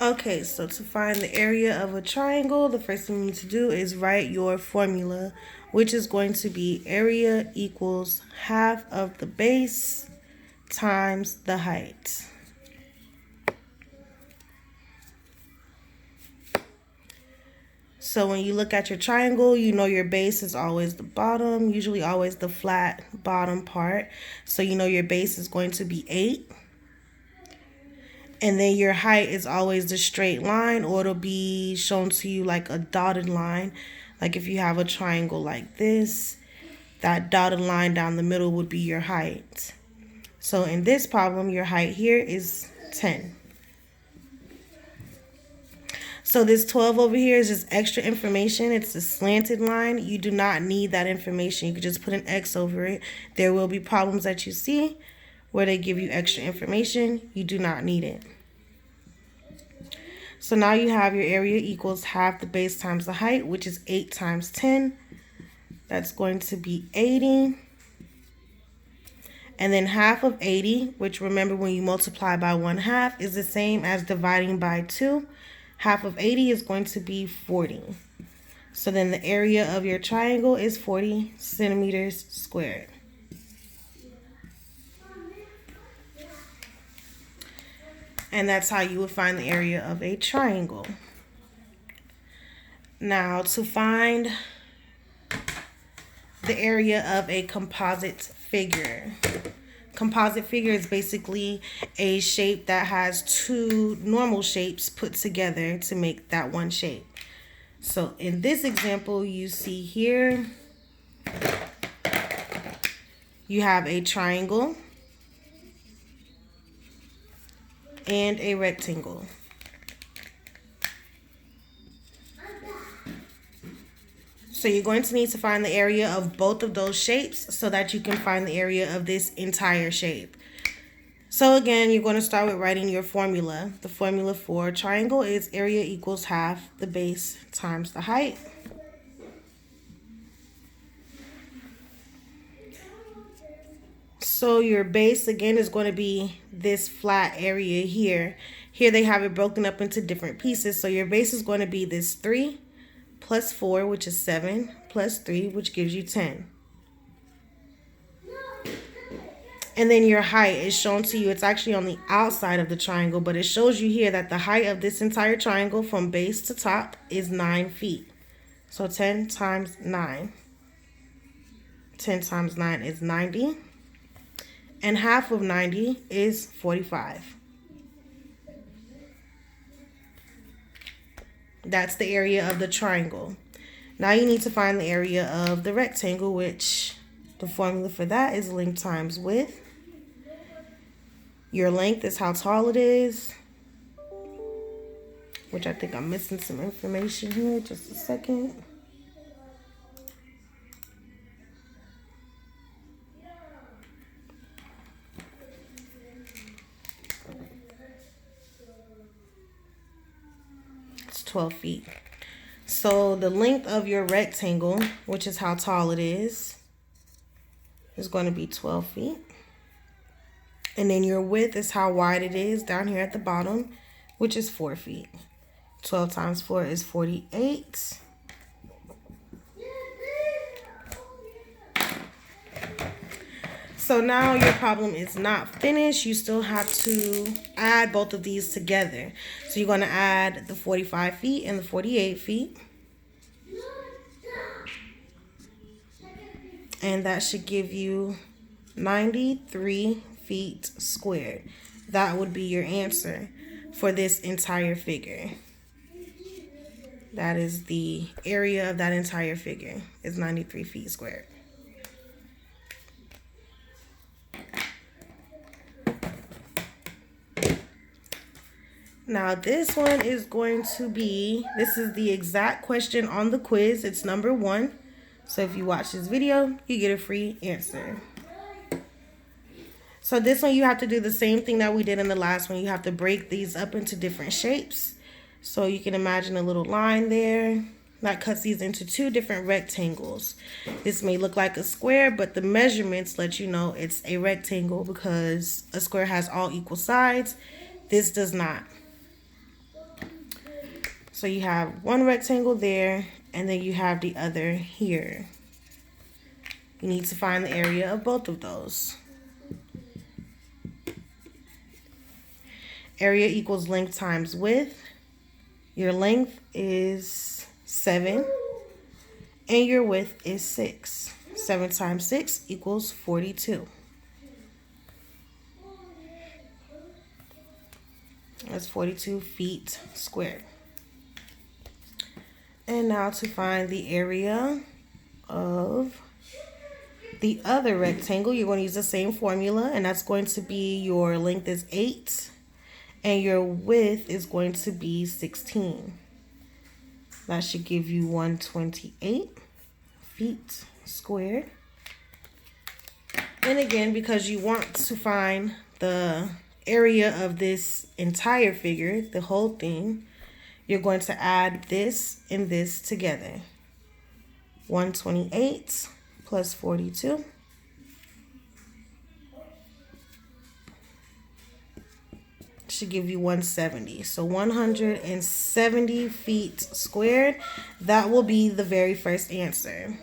Okay, so to find the area of a triangle, the first thing you need to do is write your formula, which is going to be area equals half of the base times the height. So when you look at your triangle, you know your base is always the bottom, usually always the flat bottom part. So you know your base is going to be 8. And then your height is always the straight line, or it'll be shown to you like a dotted line. Like if you have a triangle like this, that dotted line down the middle would be your height. So in this problem, your height here is 10. So this 12 over here is just extra information. It's a slanted line. You do not need that information. You could just put an X over it. There will be problems that you see where they give you extra information. You do not need it. So now you have your area equals half the base times the height, which is 8 times 10. That's going to be 80. And then half of 80, which remember when you multiply by 1/2 is the same as dividing by 2. Half of 80 is going to be 40. So then the area of your triangle is 40 centimeters squared. And that's how you would find the area of a triangle. Now to find the area of a composite figure. Composite figure is basically a shape that has two normal shapes put together to make that one shape. So in this example, you see here, you have a triangle and a rectangle. So you're going to need to find the area of both of those shapes so that you can find the area of this entire shape. So again, you're going to start with writing your formula. The formula for a triangle is area equals half the base times the height. So your base again is going to be this flat area here. Here they have it broken up into different pieces. So your base is going to be this 3 plus 4, which is 7, plus 3, which gives you 10. And then your height is shown to you. It's actually on the outside of the triangle, but it shows you here that the height of this entire triangle from base to top is 9 feet. So 10 times 9. 10 times 9 is 90. And half of 90 is 45. That's the area of the triangle. Now you need to find the area of the rectangle, which the formula for that is length times width. Your length is how tall it is, which I think I'm missing some information here. Just a second. It's 12 feet. So the length of your rectangle, which is how tall it is going to be 12 feet. And then your width is how wide it is down here at the bottom, which is 4 feet. 12 times 4 is 48. So now your problem is not finished. You still have to add both of these together. So you're going to add the 45 feet and the 48 feet. And that should give you 93 feet squared. That would be your answer for this entire figure. That is the area of that entire figure, is 93 feet squared. Now this one is going to be, this is the exact question on the quiz. It's number 1. So if you watch this video, you get a free answer. So this one you have to do the same thing that we did in the last one. You have to break these up into different shapes. So you can imagine a little line there that cuts these into 2 different rectangles. This may look like a square, but the measurements let you know it's a rectangle because a square has all equal sides. This does not. So you have one rectangle there, and then you have the other here. You need to find the area of both of those. Area equals length times width. Your length is 7, and your width is 6. 7 times 6 equals 42. That's 42 feet squared. And now to find the area of the other rectangle, you're going to use the same formula, and that's going to be your length is 8, and your width is going to be 16. That should give you 128 feet squared. And again, because you want to find the area of this entire figure, the whole thing, you're going to add this and this together. 128 plus 42 should give you 170. So 170 feet squared. That will be the very first answer.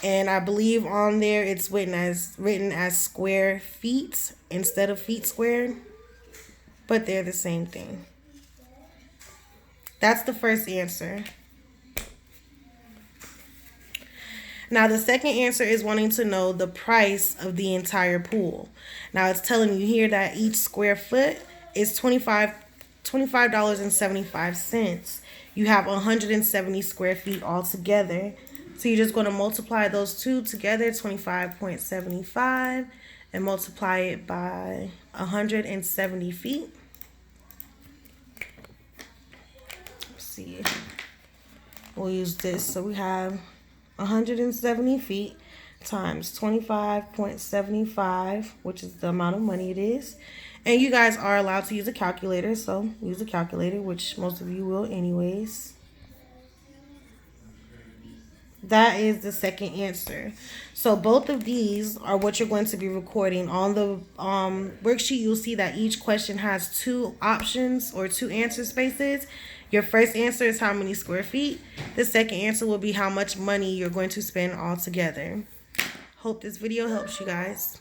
And I believe on there it's written as square feet instead of feet squared, but they're the same thing. That's the first answer. Now the second answer is wanting to know the price of the entire pool. Now it's telling you here that each square foot is $25.75. You have 170 square feet altogether. So you're just going to multiply those two together, 25.75, and multiply it by 170 feet. Let's see. We'll use this. So we have 170 feet times 25.75, which is the amount of money it is. And you guys are allowed to use a calculator, so use a calculator, which most of you will anyways. That is the second answer. So both of these are what you're going to be recording. On the worksheet, you'll see that each question has two options or two answer spaces. Your first answer is how many square feet. The second answer will be how much money you're going to spend altogether. Hope this video helps you guys.